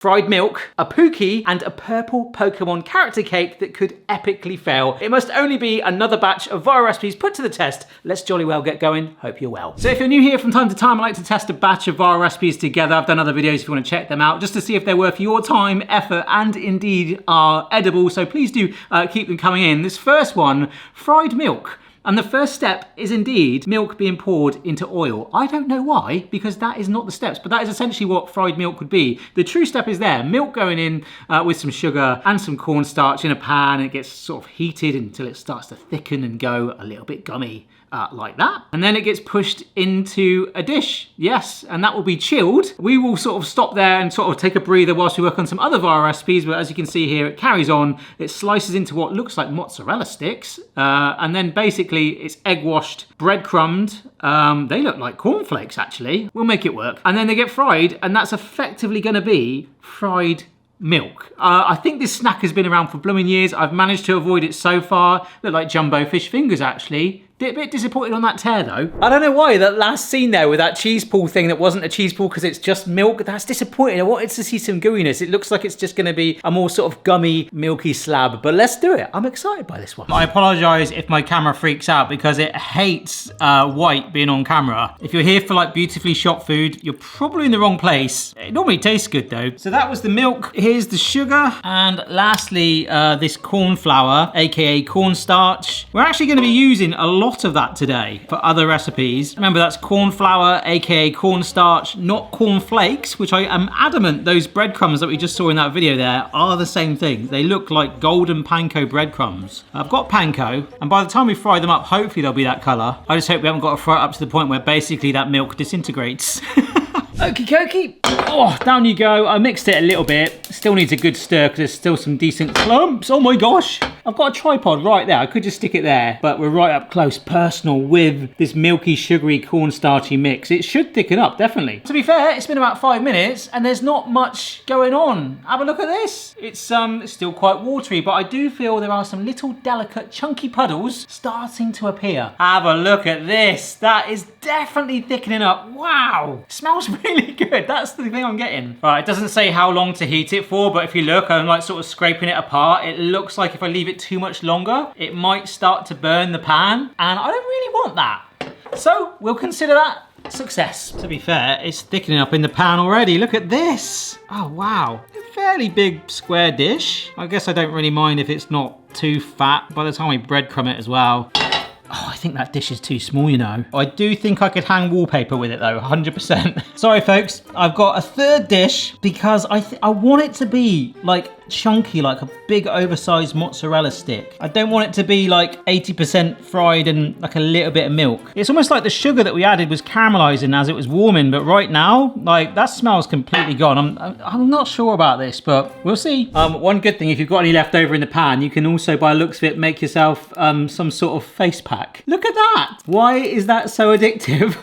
fried milk, a Pookie, and a purple Pokemon character cake that could epically fail. It must only be another batch of viral recipes put to the test. Let's jolly well get going. Hope you're well. So if you're new here, from time to time I like to test a batch of viral recipes together. I've done other videos if you want to check them out, just to see if they're worth your time, effort, and indeed are edible. So please do keep them coming in. This first one, fried milk. And the first step is indeed milk being poured into oil. I don't know why, because that is not the steps, but that is essentially what fried milk would be. The true step is there, milk going in with some sugar and some cornstarch in a pan, and it gets sort of heated until it starts to thicken and go a little bit gummy. Like that. And then it gets pushed into a dish. Yes, and that will be chilled. We will sort of stop there and sort of take a breather whilst we work on some other viral recipes, but as you can see here, it carries on. It slices into what looks like mozzarella sticks, and then basically it's egg washed, breadcrumbed. They look like cornflakes actually. We'll make it work. And then they get fried, and that's effectively gonna be fried milk. I think this snack has been around for blooming years. I've managed to avoid it so far. Look like jumbo fish fingers actually. A bit disappointed on that tear though. I don't know why, that last scene there with that cheese pool thing that wasn't a cheese pool because it's just milk, that's disappointing. I wanted to see some gooiness. It looks like it's just gonna be a more sort of gummy, milky slab, but let's do it. I'm excited by this one. I apologize if my camera freaks out because it hates white being on camera. If you're here for like beautifully shot food, you're probably in the wrong place. It normally tastes good though. So that was the milk. Here's the sugar. And lastly, this corn flour, AKA cornstarch. We're actually gonna be using a lot of that today for other recipes. Remember, that's corn flour, aka cornstarch, not corn flakes, which I am adamant those breadcrumbs that we just saw in that video there are the same thing. They look like golden panko breadcrumbs. I've got panko, and by the time we fry them up, hopefully they'll be that color. I just hope we haven't got to fry it up to the point where basically that milk disintegrates. Okie dokie. Oh, down you go. I mixed it a little bit. Still needs a good stir because there's still some decent clumps. Oh my gosh. I've got a tripod right there. I could just stick it there, but we're right up close, personal with this milky, sugary, cornstarchy mix. It should thicken up, definitely. To be fair, it's been about 5 minutes and there's not much going on. Have a look at this. It's still quite watery, but I do feel there are some little delicate, chunky puddles starting to appear. Have a look at this. That is definitely thickening up. Wow. Smells really good. That's the thing I'm getting. Right, it doesn't say how long to heat it for, but if you look, I'm like sort of scraping it apart. It looks like if I leave it too much longer, it might start to burn the pan, and I don't really want that. So we'll consider that success. To be fair, it's thickening up in the pan already. Look at this. Oh, wow. A fairly big square dish. I guess I don't really mind if it's not too fat by the time we breadcrumb it as well. Oh, I think that dish is too small, you know. I do think I could hang wallpaper with it though, 100%. Sorry folks, I've got a third dish because I want it to be like chunky, like a big oversized mozzarella stick. I don't want it to be like 80% fried and like a little bit of milk. It's almost like the sugar that we added was caramelizing as it was warming, but right now, like that smell's completely gone. I'm not sure about this, but we'll see. One good thing, if you've got any left over in the pan, you can also, by the looks of it, make yourself some sort of face pack. Look at that. Why is that so addictive?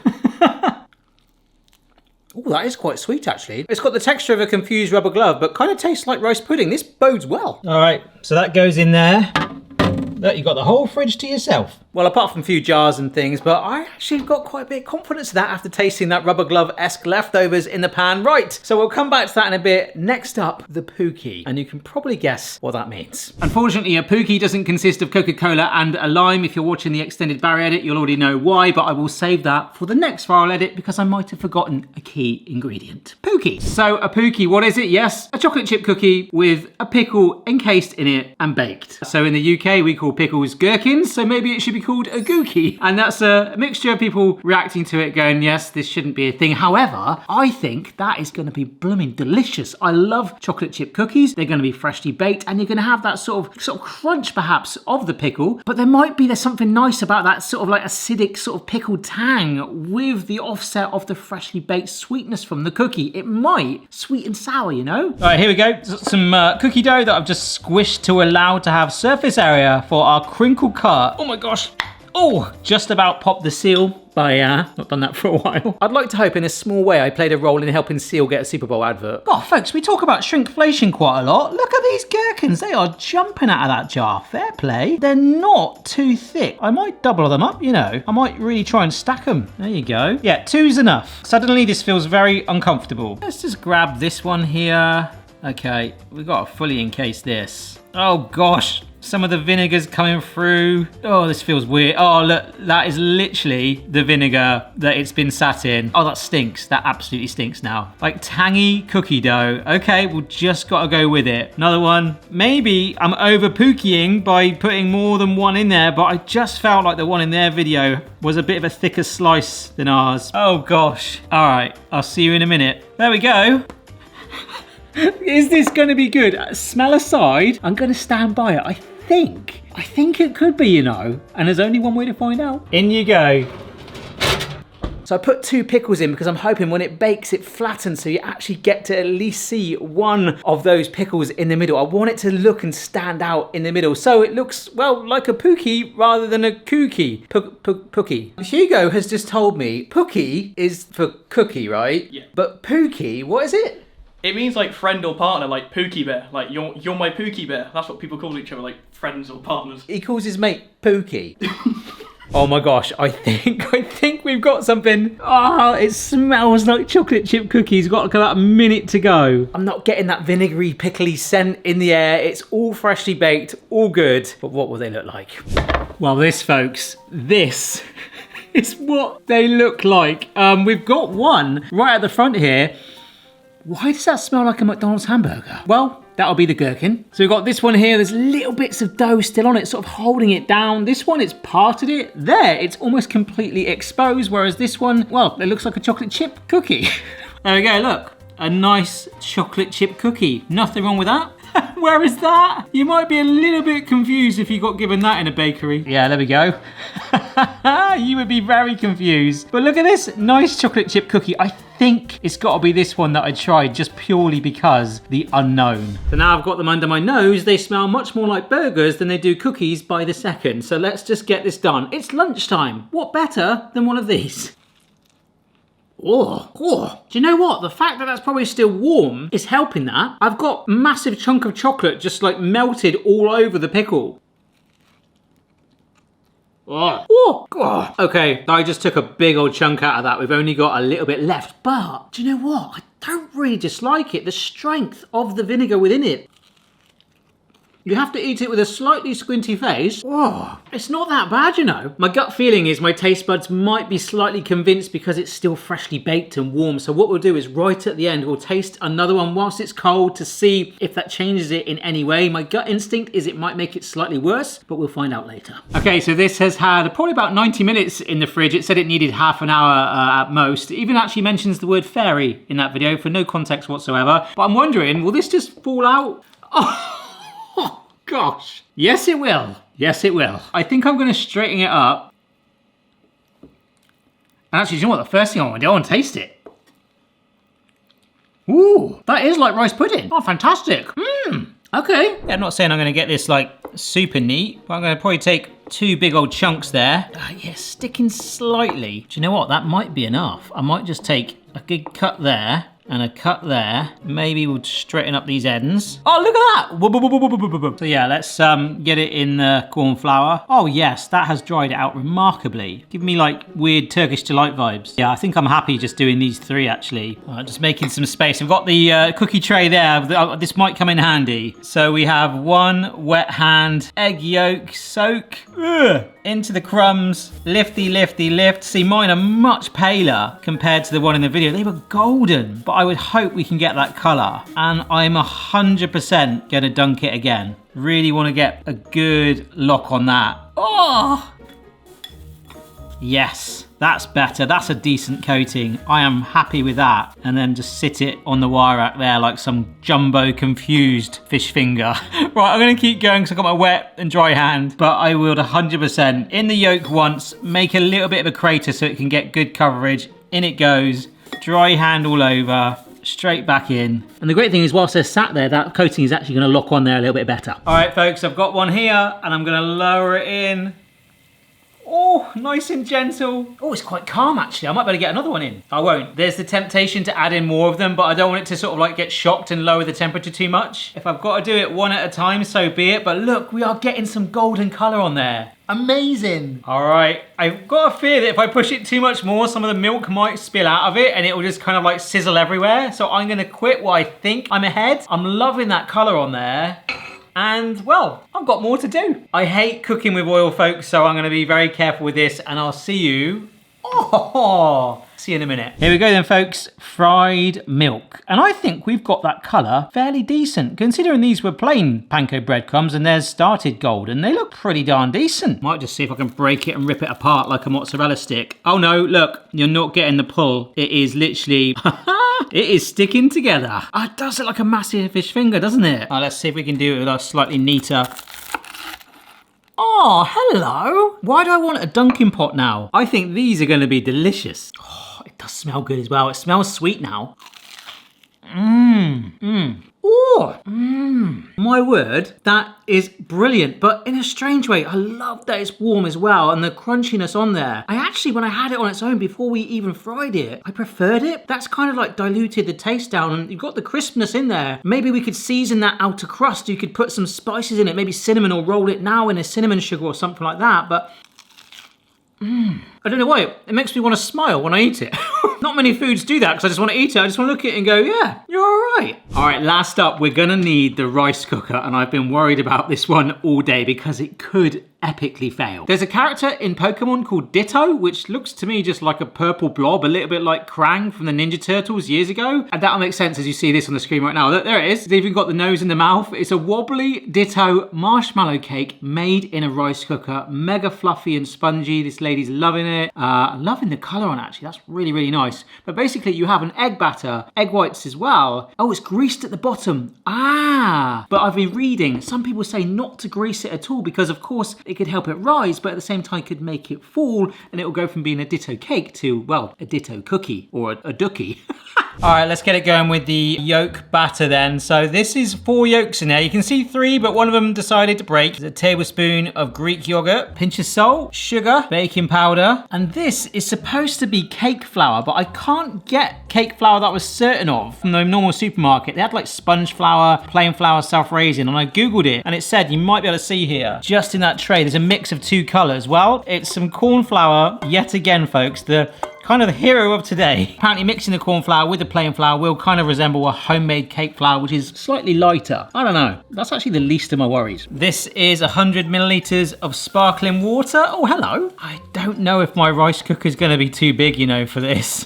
Oh, that is quite sweet actually. It's got the texture of a confused rubber glove, but kind of tastes like roast pudding. This bodes well. All right, so that goes in there. Look, you've got the whole fridge to yourself. Well, apart from a few jars and things, but I actually got quite a bit of confidence in that after tasting that rubber glove-esque leftovers in the pan. Right, so we'll come back to that in a bit. Next up, the Pookie, and you can probably guess what that means. Unfortunately, a Pookie doesn't consist of Coca-Cola and a lime. If you're watching the extended Barry edit, you'll already know why, but I will save that for the next viral edit because I might have forgotten a key ingredient. Pookie. So a Pookie, what is it? Yes, a chocolate chip cookie with a pickle encased in it and baked. So in the UK, we call pickles gherkins, so maybe it should be called a gookie. And that's a mixture of people reacting to it going, yes, this shouldn't be a thing. However, I think that is going to be blooming delicious. I love chocolate chip cookies. They're going to be freshly baked and you're going to have that sort of crunch perhaps of the pickle, but there's something nice about that sort of like acidic sort of pickled tang with the offset of the freshly baked sweetness from the cookie. It might sweet and sour, you know? All right, here we go. Some cookie dough that I've just squished to allow to have surface area for our crinkle cut. Oh my gosh. Oh, just about popped the seal by not done that for a while. I'd like to hope in a small way I played a role in helping Seal get a Super Bowl advert. Oh, folks, we talk about shrinkflation quite a lot. Look at these gherkins. They are jumping out of that jar. Fair play. They're not too thick. I might double them up, you know. I might really try and stack them. There you go. Yeah, two's enough. Suddenly, this feels very uncomfortable. Let's just grab this one here. Okay, we've got to fully encase this. Oh gosh, some of the vinegar's coming through. Oh, this feels weird. Oh, look, that is literally the vinegar that it's been sat in. Oh, that stinks. That absolutely stinks now. Like tangy cookie dough. Okay, we'll just got to go with it. Another one. Maybe I'm over Pookieing by putting more than one in there, but I just felt like the one in their video was a bit of a thicker slice than ours. Oh gosh. All right, I'll see you in a minute. There we go. Is this going to be good? Smell aside, I'm going to stand by it. I think it could be, you know, and there's only one way to find out. In you go. So I put 2 pickles in because I'm hoping when it bakes it flattens so you actually get to at least see one of those pickles in the middle. I want it to look and stand out in the middle so it looks, well, like a Pookie rather than a kooky. Pookie. Hugo has just told me Pookie is for cookie, right? Yeah. But Pookie, what is it? It means like friend or partner, like Pookie Bear. Like you're my Pookie Bear. That's what people call each other, like friends or partners. He calls his mate Pookie. Oh my gosh, I think we've got something. Oh, it smells like chocolate chip cookies. Got about a minute to go. I'm not getting that vinegary, pickly scent in the air. It's all freshly baked, all good. But what will they look like? Well, this, folks, this is what they look like. We've got one right at the front here. Why does that smell like a McDonald's hamburger? Well, that'll be the gherkin. So we've got this one here. There's little bits of dough still on it, sort of holding it down. This one, it's parted it. There, it's almost completely exposed, whereas this one, well, it looks like a chocolate chip cookie. There we go, look. A nice chocolate chip cookie. Nothing wrong with that. Where is that? You might be a little bit confused if you got given that in a bakery. Yeah, there we go. You would be very confused. But look at this nice chocolate chip cookie. I think it's got to be this one that I tried just purely because the unknown. So now I've got them under my nose. They smell much more like burgers than they do cookies by the second. So let's just get this done. It's lunchtime. What better than one of these? Oh. Do you know what? The fact that that's probably still warm is helping that. I've got a massive chunk of chocolate just like melted all over the pickle. Oh. Okay, I just took a big old chunk out of that. We've only got a little bit left. But do you know what? I don't really dislike it. The strength of the vinegar within it. You have to eat it with a slightly squinty face. Oh, it's not that bad, you know. My gut feeling is my taste buds might be slightly convinced because it's still freshly baked and warm. So what we'll do is right at the end, we'll taste another one whilst it's cold to see if that changes it in any way. My gut instinct is it might make it slightly worse, but we'll find out later. Okay, so this has had probably about 90 minutes in the fridge. It said it needed half an hour at most. It even actually mentions the word fairy in that video for no context whatsoever. But I'm wondering, will this just fall out? Oh, gosh. Yes, it will. Yes, it will. I think I'm going to straighten it up. And actually, you know what? The first thing I want to do, I want to taste it. Ooh, that is like rice pudding. Oh, fantastic. Okay. Yeah, I'm not saying I'm going to get this like super neat, but I'm going to probably take 2 big old chunks there. Yeah, sticking slightly. Do you know what? That might be enough. I might just take a good cut there and a cut there. Maybe we'll straighten up these ends. Oh, look at that! So yeah, let's get it in the corn flour. Oh yes, that has dried it out remarkably. Give me like weird Turkish delight vibes. Yeah, I think I'm happy just doing these 3 actually. Just making some space. We've got the cookie tray there. This might come in handy. So we have 1 wet hand egg yolk soak. Into the crumbs, lifty, lifty, lift. See, mine are much paler compared to the one in the video. They were golden, but I would hope we can get that color. And I'm 100% gonna dunk it again. Really wanna get a good lock on that. Oh! Yes, that's better. That's a decent coating. I am happy with that. And then just sit it on the wire rack there like some jumbo confused fish finger. Right, I'm gonna keep going because I've got my wet and dry hand, but I will 100% in the yolk once, make a little bit of a crater so it can get good coverage. In it goes, dry hand all over, straight back in. And the great thing is whilst they're sat there, that coating is actually gonna lock on there a little bit better. All right, folks, I've got one here and I'm gonna lower it in. Oh, nice and gentle. Oh, it's quite calm actually. I might better get another one in. I won't. There's the temptation to add in more of them, but I don't want it to sort of like get shocked and lower the temperature too much. If I've got to do it one at a time, so be it. But look, we are getting some golden color on there. Amazing. All right, I've got a fear that if I push it too much more, some of the milk might spill out of it and it will just kind of like sizzle everywhere. So I'm gonna quit while I think I'm ahead. I'm loving that color on there. And well, I've got more to do. I hate cooking with oil, folks, so I'm gonna be very careful with this and I'll see you. See you in a minute. Here we go then, folks. Fried milk. And I think we've got that colour fairly decent, considering these were plain panko breadcrumbs and theirs started gold, and they look pretty darn decent. Might just see if I can break it and rip it apart like a mozzarella stick. Oh no, look, you're not getting the pull. It is literally, it is sticking together. Oh, it does look like a massive fish finger, doesn't it? Let's see if we can do it with a slightly neater. Oh, hello. Why do I want a Dunkin' pot now? I think these are going to be delicious. Oh, it does smell good as well. It smells sweet now. Oh, my word, that is brilliant. But in a strange way, I love that it's warm as well and the crunchiness on there. I actually, when I had it on its own before we even fried it, I preferred it. That's kind of like diluted the taste down and you've got the crispness in there. Maybe we could season that outer crust. You could put some spices in it, maybe cinnamon, or roll it now in a cinnamon sugar or something like that. But I don't know why, it makes me want to smile when I eat it. Not many foods do that because I just want to eat it. I just want to look at it and go, yeah, you're all right. All right, last up, we're going to need the rice cooker. And I've been worried about this one all day because it could epically fail. There's a character in Pokemon called Ditto, which looks to me just like a purple blob, a little bit like Krang from the Ninja Turtles years ago. And that'll make sense as you see this on the screen right now. Look, there it is. It's even got the nose in the mouth. It's a wobbly Ditto marshmallow cake made in a rice cooker. Mega fluffy and spongy. This lady's loving it. Loving the color on it, actually. That's really, really nice. But basically you have an egg batter, egg whites as well. Oh, it's greased at the bottom. But I've been reading, some people say not to grease it at all because of course it could help it rise, but at the same time could make it fall and it will go from being a Ditto cake to, well, a Ditto cookie or a dookie. All right, let's get it going with the yolk batter then. So this is 4 yolks in there. You can see 3, but one of them decided to break. There's a tablespoon of Greek yogurt, pinch of salt, sugar, baking powder, and this is supposed to be cake flour, but I can't get cake flour that I was certain of from the normal supermarket. They had like sponge flour, plain flour, self-raising, and I Googled it, and it said, you might be able to see here, just in that tray, there's a mix of 2 colors. Well, it's some corn flour, yet again, folks, the kind of the hero of today. Apparently mixing the corn flour with the plain flour will kind of resemble a homemade cake flour, which is slightly lighter. I don't know. That's actually the least of my worries. This is 100 milliliters of sparkling water. Oh, hello. I don't know if my rice cooker is going to be too big, you know, for this.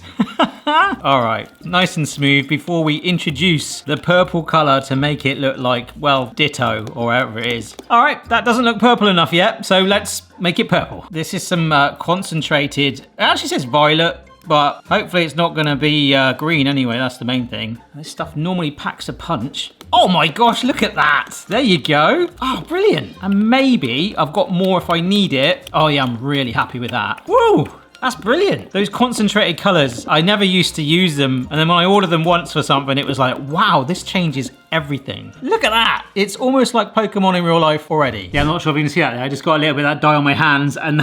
All right, nice and smooth before we introduce the purple color to make it look like, well, Ditto or whatever it is. All right, that doesn't look purple enough yet, so let's make it purple. This is some concentrated, it actually says violet, but hopefully it's not gonna be green anyway, that's the main thing. This stuff normally packs a punch. Oh my gosh, look at that. There you go. Oh, brilliant. And maybe I've got more if I need it. Oh yeah, I'm really happy with that. Woo! That's brilliant. Those concentrated colors, I never used to use them. And then when I ordered them once for something, it was like, wow, this changes everything. Look at that. It's almost like Pokemon in real life already. Yeah, I'm not sure if you can see that there. I just got a little bit of that dye on my hands and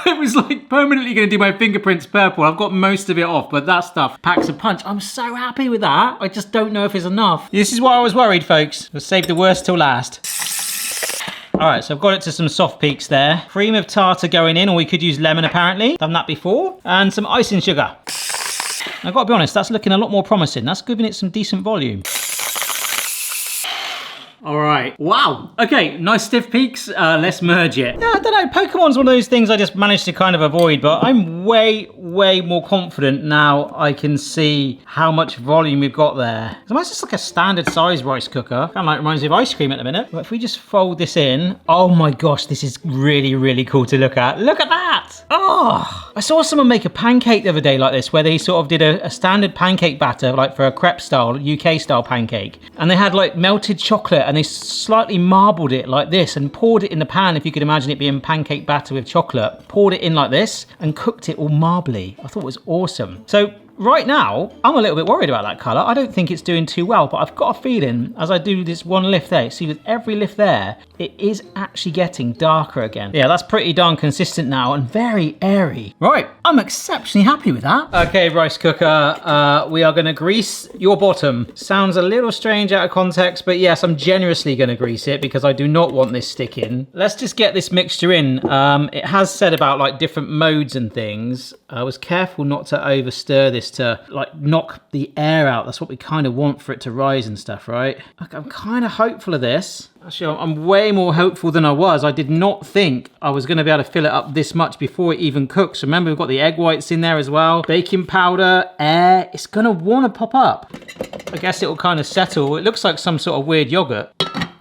it was like permanently gonna do my fingerprints purple. I've got most of it off, but that stuff packs a punch. I'm so happy with that. I just don't know if it's enough. This is why I was worried, folks. We'll save the worst till last. All right, so I've got it to some soft peaks there. Cream of tartar going in, or we could use lemon apparently. Done that before. And some icing sugar. I've got to be honest, that's looking a lot more promising. That's giving it some decent volume. All right, wow. Okay, nice stiff peaks, let's merge it. Yeah, I don't know, Pokemon's one of those things I just managed to kind of avoid, but I'm way more confident now I can see how much volume we've got there. It's almost just like a standard size rice cooker. Kind of like reminds me of ice cream at the minute. But if we just fold this in, oh my gosh, this is really cool to look at. Look at that. Oh, I saw someone make a pancake the other day like this, where they sort of did a standard pancake batter, like for a crepe style, UK style pancake. And they had like melted chocolate and they slightly marbled it like this and poured it in the pan, if you could imagine it being pancake batter with chocolate. Poured it in like this and cooked it all marbly. I thought it was awesome. So right now, I'm a little bit worried about that colour. I don't think it's doing too well, but I've got a feeling as I do this one lift there, see with every lift there, it is actually getting darker again. Yeah, that's pretty darn consistent now and very airy. Right, I'm exceptionally happy with that. Okay, rice cooker, we are gonna grease your bottom. Sounds a little strange out of context, but yes, I'm generously gonna grease it because I do not want this sticking. Let's just get this mixture in. It has said about like different modes and things. I was careful not to overstir this to like knock the air out. That's what we kind of want for it to rise and stuff, right? I'm kind of hopeful of this. Actually, I'm way more hopeful than I was. I did not think I was going to be able to fill it up this much before it even cooks. Remember, we've got the egg whites in there as well. Baking powder, air. It's going to want to pop up. I guess it will kind of settle. It looks like some sort of weird yogurt.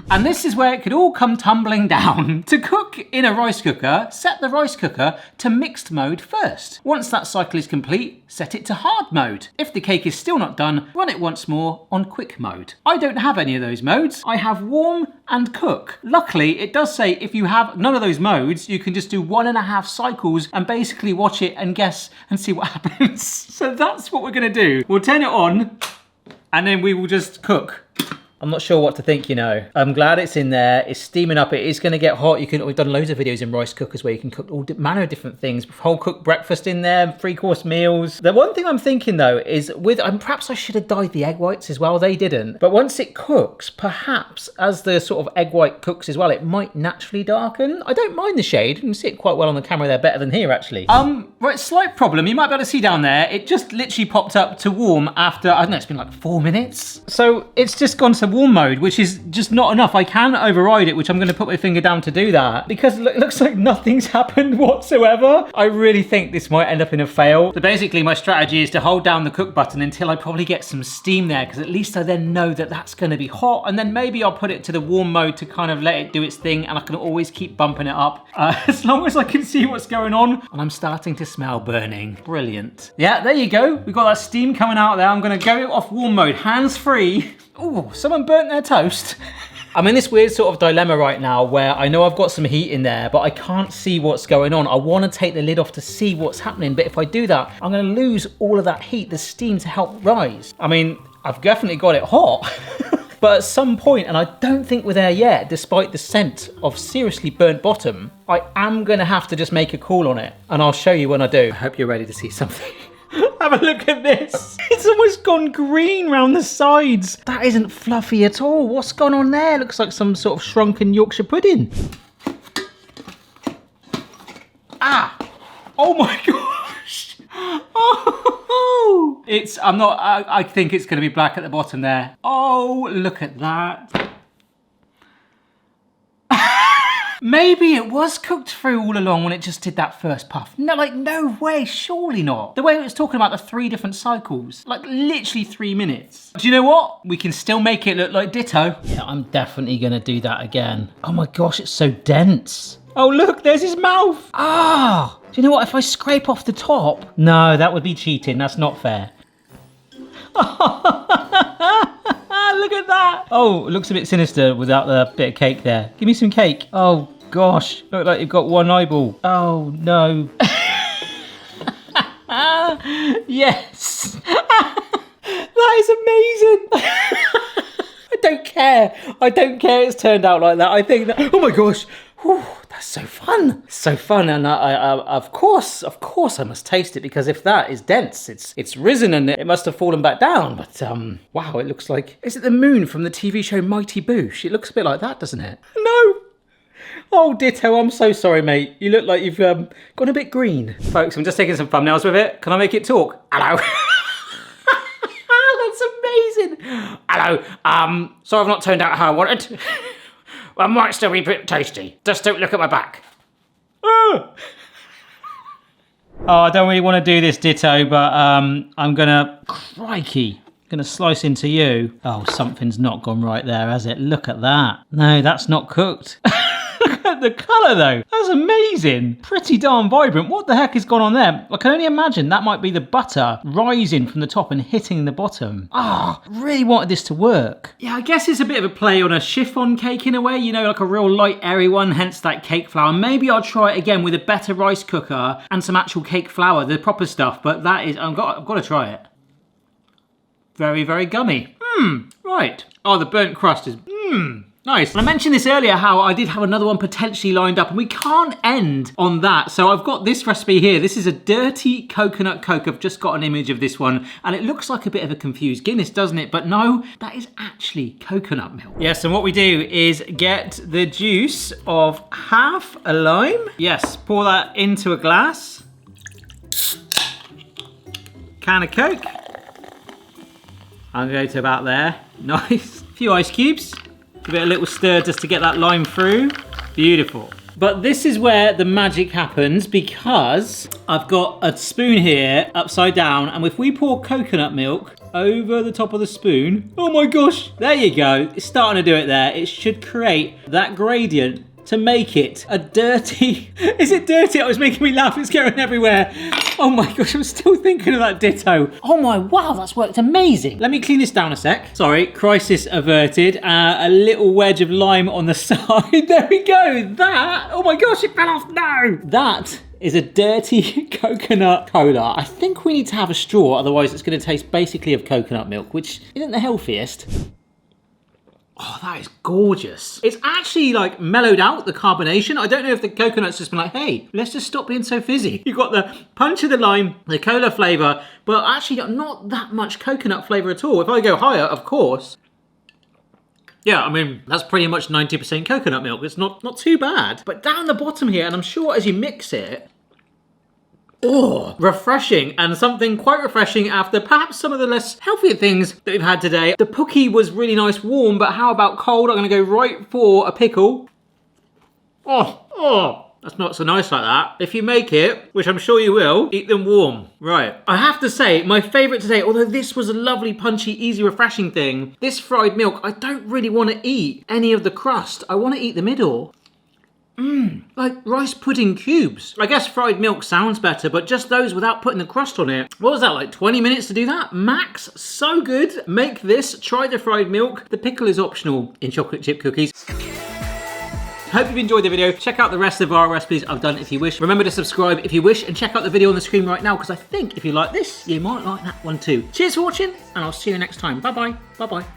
And this is where it could all come tumbling down. To cook in a rice cooker, set the rice cooker to mixed mode first. Once that cycle is complete, set it to hard mode. If the cake is still not done, run it once more on quick mode. I don't have any of those modes. I have warm and cook. Luckily, it does say if you have none of those modes, you can just do 1.5 cycles and basically watch it and guess and see what happens. So that's what we're gonna do. We'll turn it on and then we will just cook. I'm not sure what to think, you know. I'm glad it's in there. It's steaming up. It is going to get hot. We've done loads of videos in rice cookers where you can cook all manner of different things. Whole cooked breakfast in there, 3-course meals. The one thing I'm thinking though is perhaps I should have dyed the egg whites as well. They didn't. But once it cooks, perhaps as the sort of egg white cooks as well, it might naturally darken. I don't mind the shade. You can see it quite well on the camera there, better than here actually. Right, slight problem. You might be able to see down there. It just literally popped up to warm after, I don't know, it's been like 4 minutes. So it's just gone to warm mode, which is just not enough. I can override it, which I'm going to put my finger down to do that because it looks like nothing's happened whatsoever. I really think this might end up in a fail. So basically my strategy is to hold down the cook button until I probably get some steam there, because at least I then know that that's going to be hot, and then maybe I'll put it to the warm mode to kind of let it do its thing, and I can always keep bumping it up as long as I can see what's going on. And I'm starting to smell burning. Brilliant. Yeah, there you go. We've got that steam coming out there. I'm going to go off warm mode, hands free. Oh, someone burnt their toast. I'm in this weird sort of dilemma right now where I know I've got some heat in there, but I can't see what's going on. I want to take the lid off to see what's happening, but if I do that, I'm going to lose all of that heat, the steam to help rise. I mean, I've definitely got it hot. But at some point, and I don't think we're there yet, despite the scent of seriously burnt bottom, I am going to have to just make a call on it. And I'll show you when I do. I hope you're ready to see something. Have a look at this. It's almost gone green round the sides. That isn't fluffy at all. What's gone on there? Looks like some sort of shrunken Yorkshire pudding. Ah! Oh my gosh! Oh! I think it's going to be black at the bottom there. Oh, look at that. Maybe it was cooked through all along when it just did that first puff. No, like, no way, surely not. The way it was talking about the 3 different cycles, like literally 3 minutes. Do you know what? We can still make it look like Ditto. Yeah, I'm definitely gonna do that again. Oh my gosh, it's so dense. Oh look, there's his mouth. Ah, do you know what? If I scrape off the top, no, that would be cheating. That's not fair. Look at that. Oh, it looks a bit sinister without the bit of cake there. Give me some cake. Oh gosh, look like you've got one eyeball. Oh no. Yes. That is amazing. I don't care. I don't care it's turned out like that. I think that, oh my gosh. Whew, that's so fun. It's so fun, and I of course I must taste it, because if that is dense, it's risen and it must have fallen back down. But wow, it looks like, is it the moon from the TV show Mighty Boosh? It looks a bit like that, doesn't it? No. Oh, Ditto, I'm so sorry, mate. You look like you've gone a bit green. Folks, I'm just taking some thumbnails with it. Can I make it talk? Hello. That's amazing. Hello. Sorry I've not turned out how I wanted. Well, I might still be a bit tasty. Just don't look at my back. Oh, I don't really want to do this, Ditto, but I'm gonna, crikey, gonna slice into you. Oh, something's not gone right there, has it? Look at that. No, that's not cooked. Look at the colour though. That's amazing. Pretty darn vibrant. What the heck has gone on there? I can only imagine that might be the butter rising from the top and hitting the bottom. Ah, oh, really wanted this to work. Yeah, I guess it's a bit of a play on a chiffon cake in a way, you know, like a real light, airy one, hence that cake flour. Maybe I'll try it again with a better rice cooker and some actual cake flour, the proper stuff, but that is, I've got to try it. very, very gummy. Right. Oh, the burnt crust is, nice. And I mentioned this earlier, how I did have another one potentially lined up, and we can't end on that. So I've got this recipe here. This is a dirty coconut Coke. I've just got an image of this one, and it looks like a bit of a confused Guinness, doesn't it? But no, that is actually coconut milk. Yes, and what we do is get the juice of half a lime. Yes, pour that into a glass. Can of Coke. I'll go to about there. Nice. A few ice cubes. Give it a little stir just to get that lime through. Beautiful. But this is where the magic happens, because I've got a spoon here upside down, and if we pour coconut milk over the top of the spoon, oh my gosh, there you go. It's starting to do it there. It should create that gradient to make it a dirty... Is it dirty? It was making me laugh. It's going everywhere. Oh my gosh, I'm still thinking of that Ditto. Oh my, wow, that's worked amazing. Let me clean this down a sec. Sorry, crisis averted. A little wedge of lime on the side. There we go. That, oh my gosh, it fell off. No. That is a dirty coconut cola. I think we need to have a straw, otherwise it's going to taste basically of coconut milk, which isn't the healthiest. Oh, that is gorgeous. It's actually like mellowed out the carbonation. I don't know if the coconut's just been like, hey, let's just stop being so fizzy. You've got the punch of the lime, the cola flavour, but actually not that much coconut flavour at all. If I go higher, of course. Yeah, I mean, that's pretty much 90% coconut milk. It's not too bad. But down the bottom here, and I'm sure as you mix it, oh, refreshing, and something quite refreshing after perhaps some of the less healthier things that we've had today. The Pookie was really nice warm, but how about cold? I'm gonna go right for a pickle. Oh, that's not so nice like that. If you make it, which I'm sure you will, eat them warm. Right, I have to say, my favorite today, although this was a lovely, punchy, easy, refreshing thing, this fried milk, I don't really want to eat any of the crust. I want to eat the middle. Like rice pudding cubes. I guess fried milk sounds better, but just those without putting the crust on it. What was that, like 20 minutes to do that? Max, so good. Make this, try the fried milk. The pickle is optional in chocolate chip cookies. Hope you've enjoyed the video. Check out the rest of our recipes I've done if you wish. Remember to subscribe if you wish, and check out the video on the screen right now, because I think if you like this, you might like that one too. Cheers for watching, and I'll see you next time. Bye-bye. Bye-bye.